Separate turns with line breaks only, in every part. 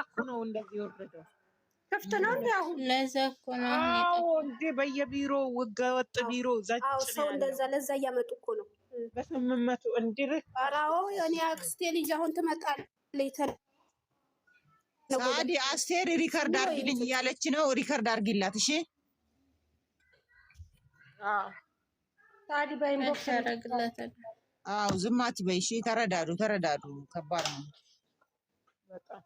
እኮ ነው እንደዚህ ወረደው።
ክፍት ነው እንዴ አሁን?
ለዛ እኮ ነው
አዎ እንዴ በየቢሮ ህገወጥ ቢሮ ዘጭ ነው።
ሰው እንደዛ ለዛ እያመጡ እኮ ነው
በ800 እንዲርክ።
አራው እኔ አክስቴ ልጅ አሁን ትመጣለች።
ሳዲ አስቴር ሪከርድ አርጊልኝ እያለች ነው። ሪከርድ አርጊላት እሺ።
ሳዲ በኢንቦክስ
ያደርግላታል።
አዎ ዝም አትበይ እሺ። ተረዳዱ ከባድ ነው
በጣም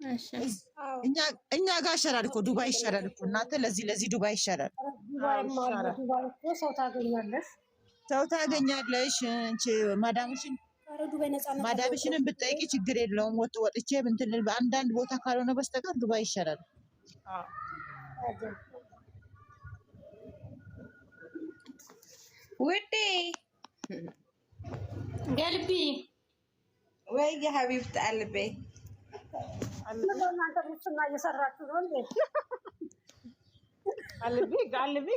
እሺ።
እኛ ጋር ይሻላል እኮ ዱባይ ይሻላል እኮ እናንተ። ለዚህ ዱባይ ይሻላል።
ዱባይ እኮ ሰው ታገኛለሽ
እንቺ ማዳምሽን
ዱባይ ነፃነት
ማዳምሽንም ብትጠይቂ ችግር የለውም። ወጥቼ እንትን በአንዳንድ ቦታ ካልሆነ በስተቀር ዱባይ ይሻላል።
ውዴ ገልቢ ወይ የሀቢብት አልቤ
እናንተ ሙስና እየሰራችሁ ነው እንዴ?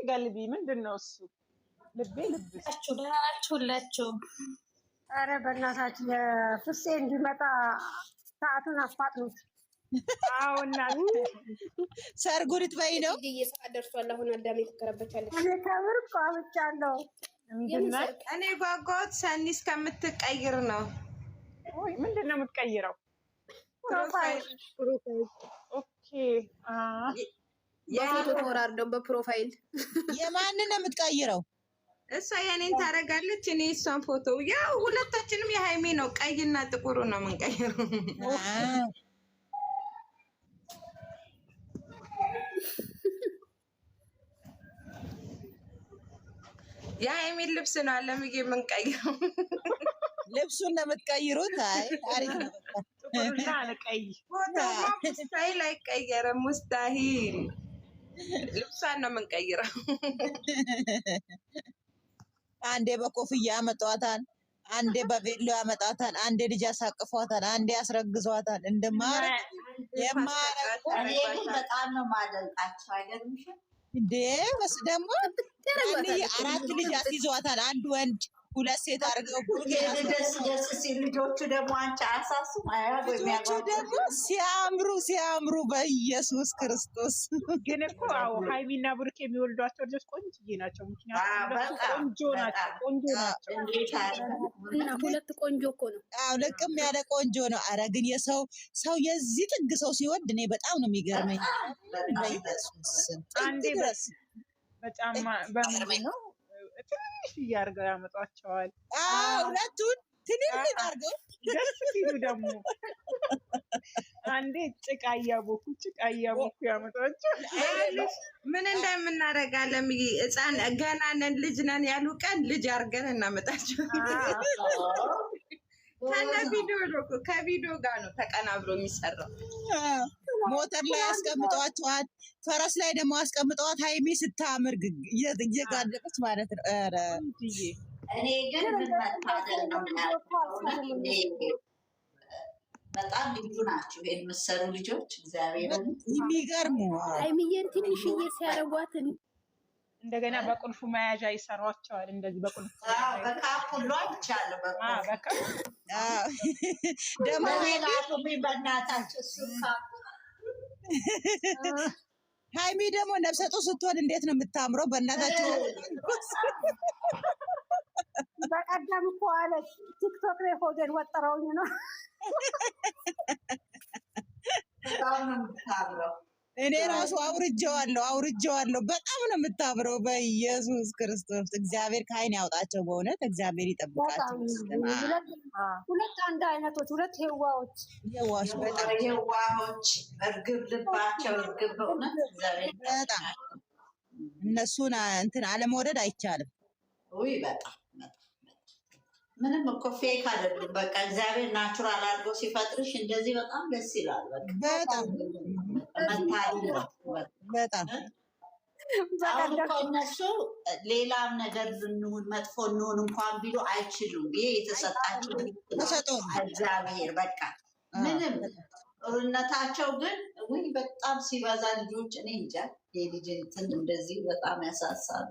ጋልቢ ምንድን ነው እሱ? ልቤ ልብሳችሁ
ደህና ናችሁላችሁ?
ኧረ በእናታችሁ ፍሴ እንዲመጣ ሰዓቱን አፋጥኑት።
አዎ እናት
ሰርጉ ልትበይ ነው?
ሰዓት ደርሷል። አሁን አዳሜ ትከረበቻለች።
እኔ ከምር እኮ አብቻለሁ።
እኔ
ጓጓሁት ሰኒ እስከምትቀይር ነው።
ወይ ምንድን ነው የምትቀይረው?
ፕሮፋይል
ኦኬ
የፎቶ ተወራርደው በፕሮፋይል
የማንን ነው የምትቀይረው?
እሷ የኔን ታረጋለች፣ እኔ እሷን ፎቶ። ያው ሁለታችንም የሃይሜ ነው፣ ቀይና ጥቁሩ ነው የምንቀይረው። የሃይሜን ልብስ ነው አለምዬ የምንቀይረው።
ልብሱን ነው የምትቀይሩት? አይ አሪፍ ነው።
ጥቁርና ለቀይ
ፎቶማ ሙስታሂል አይቀየርም። ሙስታሂል ልብሷን ነው የምንቀይረው።
አንዴ በኮፍያ ያመጣዋታል፣ አንዴ በቬሎ ያመጣታል፣ አንዴ ልጅ ያሳቅፏታል፣ አንዴ ያስረግዟታል። እንደማረግ
በጣም ነው ማደንቃቸው። አይገርምሽም
እንዴ? በስ ደግሞ 4 ልጅ ያስይዟታል። አንድ ወንድ 2 ሴት አድርገው
ደስ ሲል ልጆቹ ደግሞ አንቺ አሳሱም
ልጆቹ ደግሞ ሲያምሩ በኢየሱስ ክርስቶስ።
ግን እኮ አዎ ሃይሚና ብሩክ የሚወልዷቸው ልጆች ቆንጆዬ ናቸው። ምክንያቱም ቆንጆ ናቸው።
እና ሁለት ቆንጆ እኮ ነው።
አዎ ልቅም ያለ ቆንጆ ነው። ኧረ ግን ሰው የዚህ ጥግ ሰው ሲወድ እኔ በጣም ነው የሚገርመኝ። በኢየሱስ
አንዴ በጫማ በምንድን ነው ትንሽ እያርገው ያመጧቸዋል።
ሁለቱን ትንሽ አርገው
ደስ ሲሉ ደግሞ አንዴ ጭቃ እያቦኩ ያመጧቸዋል።
ምን እንደምናደርጋለን? ህፃን ገና ነን ልጅ ነን ያሉ ቀን ልጅ አድርገን እናመጣቸው። ከቪዲዮ ጋር ነው ተቀናብሮ የሚሰራው።
ሞተር ላይ ያስቀምጠዋቸዋል፣ ፈረስ ላይ ደግሞ ያስቀምጠዋት። ሃይሚ ስታምር እየጋለቀች ማለት ነው። ኧረ
እኔ ግን ምን መታደል ነው በጣም ልዩ ናቸው የምትሰሩ ልጆች። እግዚአብሔር
የሚገርሙ
ሃይሚዬን ትንሽዬ ሲያደርጓት
እንደገና በቁልፉ መያዣ ይሰሯቸዋል። እንደዚህ በቁልፉ
በካፑሎ አይቻለሁ።
ደግሞ
በእናታቸው እሱ ካፑ
ሃይሚ ደግሞ ነፍሰ ጡር ስትሆን እንዴት ነው የምታምረው! በእናታቸው
በቀደም እኮ አለች ቲክቶክ ላይ ሆዴን ወጠረውኝ ነው።
በጣም ነው የምታምረው።
እኔ ራሱ አውርጄዋለሁ። በጣም ነው የምታምረው። በኢየሱስ ክርስቶስ እግዚአብሔር ከዓይን ያውጣቸው። በእውነት እግዚአብሔር ይጠብቃቸው።
ሁለት አንድ አይነቶች፣ ሁለት የዋዎች
በጣም የዋዎች፣ እርግብ ልባቸው እርግብ። በእውነት እግዚአብሔር
በጣም እነሱን እንትን አለመውደድ አይቻልም።
ውይ በጣም ምንም እኮ ፌክ አይደሉም። በቃ እግዚአብሔር ናቹራል አድርጎ ሲፈጥርሽ እንደዚህ በጣም ደስ ይላል።
በጣም በጣም
አሁን እኮ እነሱ ሌላም ነገር ብንሆን መጥፎ እንሆን እንኳን ቢሉ አይችሉም። ይሄ የተሰጣቸው እግዚአብሔር በቃ ምንም ጥሩነታቸው ግን ውይ በጣም ሲበዛ ልጆች እኔ እንጃ የልጅ እንትን እንደዚህ በጣም ያሳሳሉ።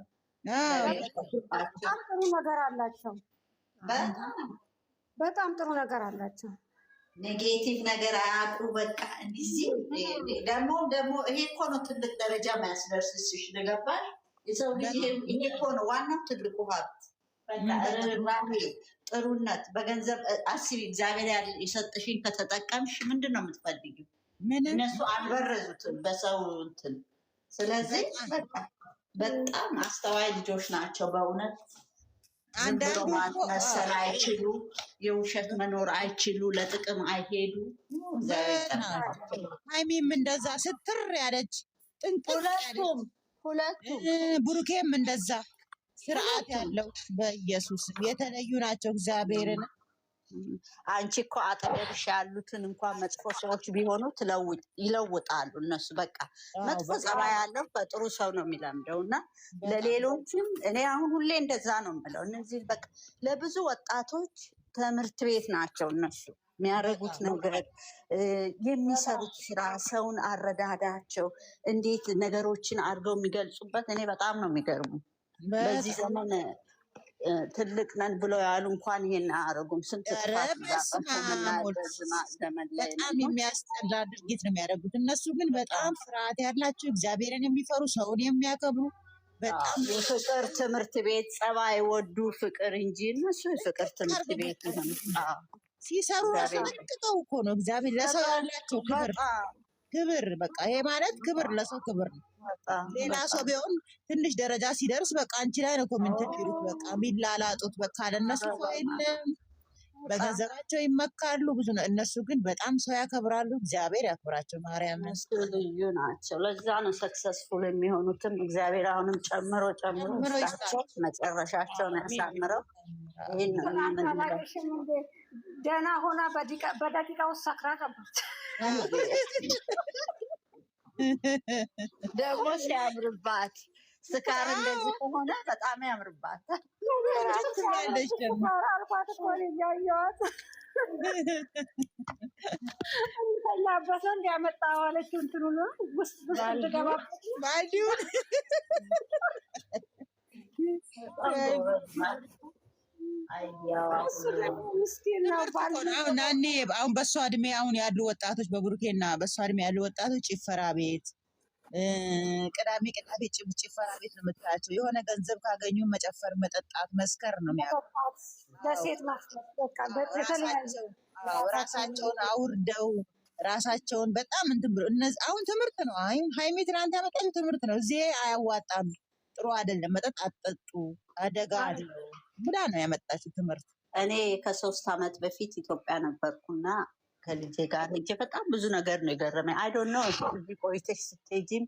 ጥሩ ነገር አላቸው። በጣም ጥሩ ነገር አላቸው።
ኔጌቲቭ ነገር አያውቁ። በቃ እንደዚህ ደግሞ ይሄ እኮ ነው ትልቅ ደረጃ የሚያስደርስሽ። ገባሽ? የሰው ልጅ ይሄ እኮ ነው ዋናው ትልቁ ሀብት። በቃ ርህራሄ፣ ጥሩነት። በገንዘብ አስቢ፣ እግዚአብሔር የሰጠሽኝ ከተጠቀምሽ ምንድን ነው የምትፈልጊው? እነሱ አልበረዙትም በሰው እንትን። ስለዚህ በጣም አስተዋይ ልጆች ናቸው በእውነት። አንዳንዱ መሰል አይችሉ፣ የውሸት መኖር አይችሉ፣ ለጥቅም አይሄዱ።
ሀይሚም እንደዛ ስትር ያለች ጥንቅቅ ሁለቱም ብሩኬም እንደዛ ስርዓት ያለው በኢየሱስ የተለዩ ናቸው። እግዚአብሔርን
አንቺ እኮ አጠገብሽ ያሉትን እንኳን መጥፎ ሰዎች ቢሆኑ ይለውጣሉ እነሱ። በቃ መጥፎ ጸባይ ያለው በጥሩ ሰው ነው የሚለምደው እና ለሌሎችም እኔ አሁን ሁሌ እንደዛ ነው የምለው። እነዚህ በቃ ለብዙ ወጣቶች ትምህርት ቤት ናቸው። እነሱ የሚያደርጉት ነገር፣ የሚሰሩት ስራ፣ ሰውን አረዳዳቸው፣ እንዴት ነገሮችን አድርገው የሚገልጹበት እኔ በጣም ነው የሚገርሙ። በዚህ ዘመን ትልቅ ነን ብለው ያሉ እንኳን ይሄን አያደርጉም። ስንት
በጣም የሚያስጠላ ድርጊት ነው የሚያደርጉት። እነሱ ግን በጣም ፍርሃት ያላቸው፣ እግዚአብሔርን የሚፈሩ፣ ሰውን የሚያከብሩ፣ በጣም
የፍቅር ትምህርት ቤት ጸባይ ወዱ ፍቅር እንጂ እነሱ የፍቅር ትምህርት ቤት
ሲሰሩ ራሱ ጠንቅቀው እኮ ነው። እግዚአብሔር ለሰው ያላቸው ክብር በቃ ይሄ ማለት ክብር፣ ለሰው ክብር ነው። ሌላ ሰው ቢሆን ትንሽ ደረጃ ሲደርስ በቃ አንቺ ላይ ነው ኮሜንት የሚሉት፣ በቃ የሚላላጡት። በቃ ለእነሱ ሰው የለም፣ በገንዘባቸው ይመካሉ ብዙ ነው። እነሱ ግን በጣም ሰው ያከብራሉ። እግዚአብሔር ያክብራቸው። ማርያም
ልዩ ናቸው። ለዛ ነው ሰክሰስፉል የሚሆኑትም። እግዚአብሔር አሁንም ጨምሮ መጨረሻቸውን ያሳምረው።
ደህና ሆና በደቂቃ ውስጥ ሰክራ ገባች።
ደግሞ ሲያምርባት ስካር እንደዚህ ከሆነ በጣም ያምርባታል።
አልኳት እኮ እያየኋት ላበሰ እንዲያመጣ ዋለችው እንትኑ ውስጥ እንድገባ
አሁን በእሷ እድሜ አሁን ያሉ ወጣቶች በብሩኬና በእሷ እድሜ ያሉ ወጣቶች ጭፈራ ቤት፣ ቅዳሜ ጭፈራ ቤት ነው የምታያቸው። የሆነ ገንዘብ ካገኙ መጨፈር፣ መጠጣት፣ መስከር ነው የሚያውቁት። ራሳቸውን አውርደው ራሳቸውን በጣም እንትን ብሎ አሁን ትምህርት ነው። ሀይሚ ትናንት ያመጣችው ትምህርት ነው። እዚህ አያዋጣም፣ ጥሩ አይደለም፣ መጠጥ አትጠጡ፣ አደጋ አለው ብላ ነው ያመጣችው ትምህርት።
እኔ ከ3 ዓመት በፊት ኢትዮጵያ ነበርኩና ከልጄ ጋር ሄጄ በጣም ብዙ ነገር ነው የገረመኝ። አይ ዶንት ኖ እዚህ ቆይተሽ ስትሄጂም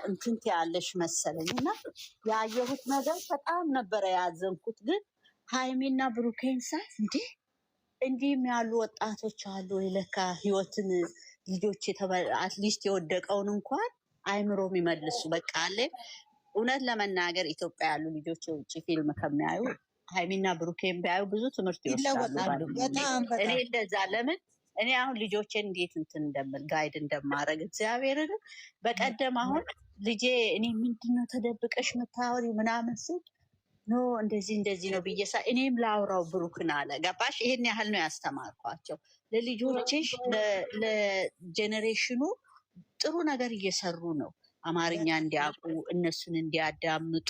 እንትን ያለሽ መሰለኝ እና ያየሁት ነገር በጣም ነበረ ያዘንኩት። ግን ሀይሚና ብሩኬን ሳይ እንዲህም ያሉ ወጣቶች አሉ ለካ ህይወትን ልጆች አትሊስት የወደቀውን እንኳን አይምሮ የሚመልሱ በቃ አለ። እውነት ለመናገር ኢትዮጵያ ያሉ ልጆች የውጭ ፊልም ከሚያዩ ሀይሚና ብሩኬን ቢያዩ ብዙ ትምህርት ይወስዳሉ። እኔ እንደዛ ለምን እኔ አሁን ልጆቼን እንዴት እንትን እንደምል ጋይድ እንደማድረግ እግዚአብሔርን በቀደም አሁን ልጄ እኔ ምንድነው ተደብቀሽ መታወሪ ምናምን ስል ኖ እንደዚህ ነው ብዬሳ እኔም ላውራው ብሩክን አለ። ገባሽ? ይሄን ያህል ነው ያስተማርኳቸው። ለልጆችሽ ለጄኔሬሽኑ ጥሩ ነገር እየሰሩ ነው። አማርኛ እንዲያውቁ እነሱን እንዲያዳምጡ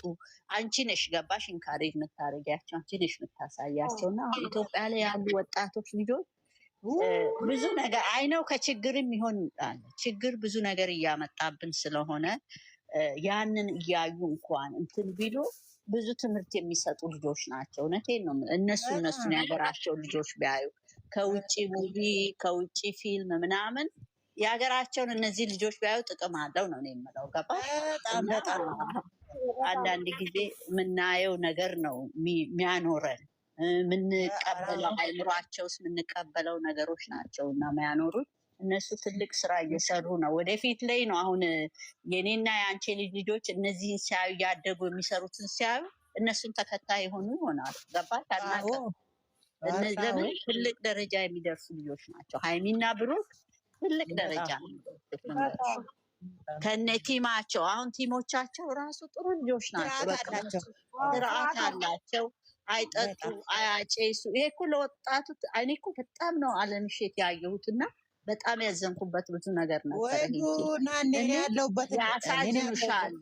አንቺ ነሽ ገባሽ ኢንካሬጅ የምታደርጊያቸው አንቺ ነሽ የምታሳያቸው። እና ኢትዮጵያ ላይ ያሉ ወጣቶች ልጆች ብዙ ነገር አይነው ከችግርም ይሆን ችግር ብዙ ነገር እያመጣብን ስለሆነ ያንን እያዩ እንኳን እንትን ቢሉ ብዙ ትምህርት የሚሰጡ ልጆች ናቸው። እውነቴን ነው። እነሱን የሀገራቸው ልጆች ቢያዩ ከውጭ ሙቪ ከውጭ ፊልም ምናምን የሀገራቸውን እነዚህ ልጆች ቢያዩ ጥቅም አለው ነው የምለው። ገባሽ? በጣም አንዳንድ ጊዜ የምናየው ነገር ነው የሚያኖረን የምንቀበለው አይምሯቸው ውስጥ የምንቀበለው ነገሮች ናቸው እና የሚያኖሩት። እነሱ ትልቅ ስራ እየሰሩ ነው። ወደፊት ላይ ነው አሁን የኔና የአንቺ ልጆች እነዚህን ሲያዩ እያደጉ የሚሰሩትን ሲያዩ እነሱን ተከታይ የሆኑ ይሆናል። ገባሽ? ለምን ትልቅ ደረጃ የሚደርሱ ልጆች ናቸው። ሀይሚና ብሩክ ትልቅ ደረጃ ከነ ቲማቸው አሁን ቲሞቻቸው ራሱ ጥሩ ልጆች ናቸው። ስርዓት አላቸው። አይጠጡ፣ አያጨሱ። ይሄ እኮ ለወጣቱ እኔ እኮ በጣም ነው አለምሼት ያየሁት እና በጣም ያዘንኩበት ብዙ ነገር ነበረ። ያሳዝኑሻል።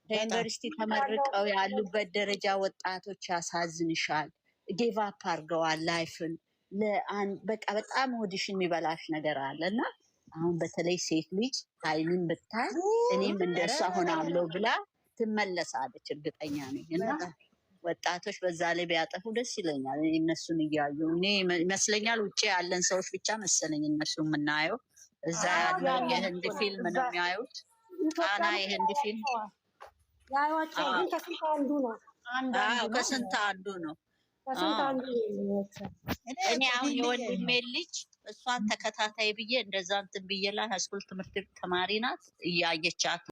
ከዩኒቨርሲቲ ተመርቀው ያሉበት ደረጃ ወጣቶች ያሳዝንሻል። ጌቭ አፕ አድርገዋል ላይፍን። በቃ በጣም ሆድሽን የሚበላሽ ነገር አለ እና አሁን በተለይ ሴት ልጅ ሀይሚን ብታይ እኔም እንደሷ ሆናለሁ ብላ ትመለሳለች፣ እርግጠኛ ነኝ። እና ወጣቶች በዛ ላይ ቢያጠፉ ደስ ይለኛል። እነሱን እያዩ እኔ ይመስለኛል ውጭ ያለን ሰዎች ብቻ መሰለኝ እነሱ የምናየው። እዛ ያለው የህንድ ፊልም ነው የሚያዩት። ቃና የህንድ ፊልም ከስንት አንዱ ነው። እኔ አሁን የወንድሜ ልጅ እሷን ተከታታይ ብዬ እንደዛ እንትን ብዬላት ሃይስኩል ትምህርት ተማሪ ናት እያየቻት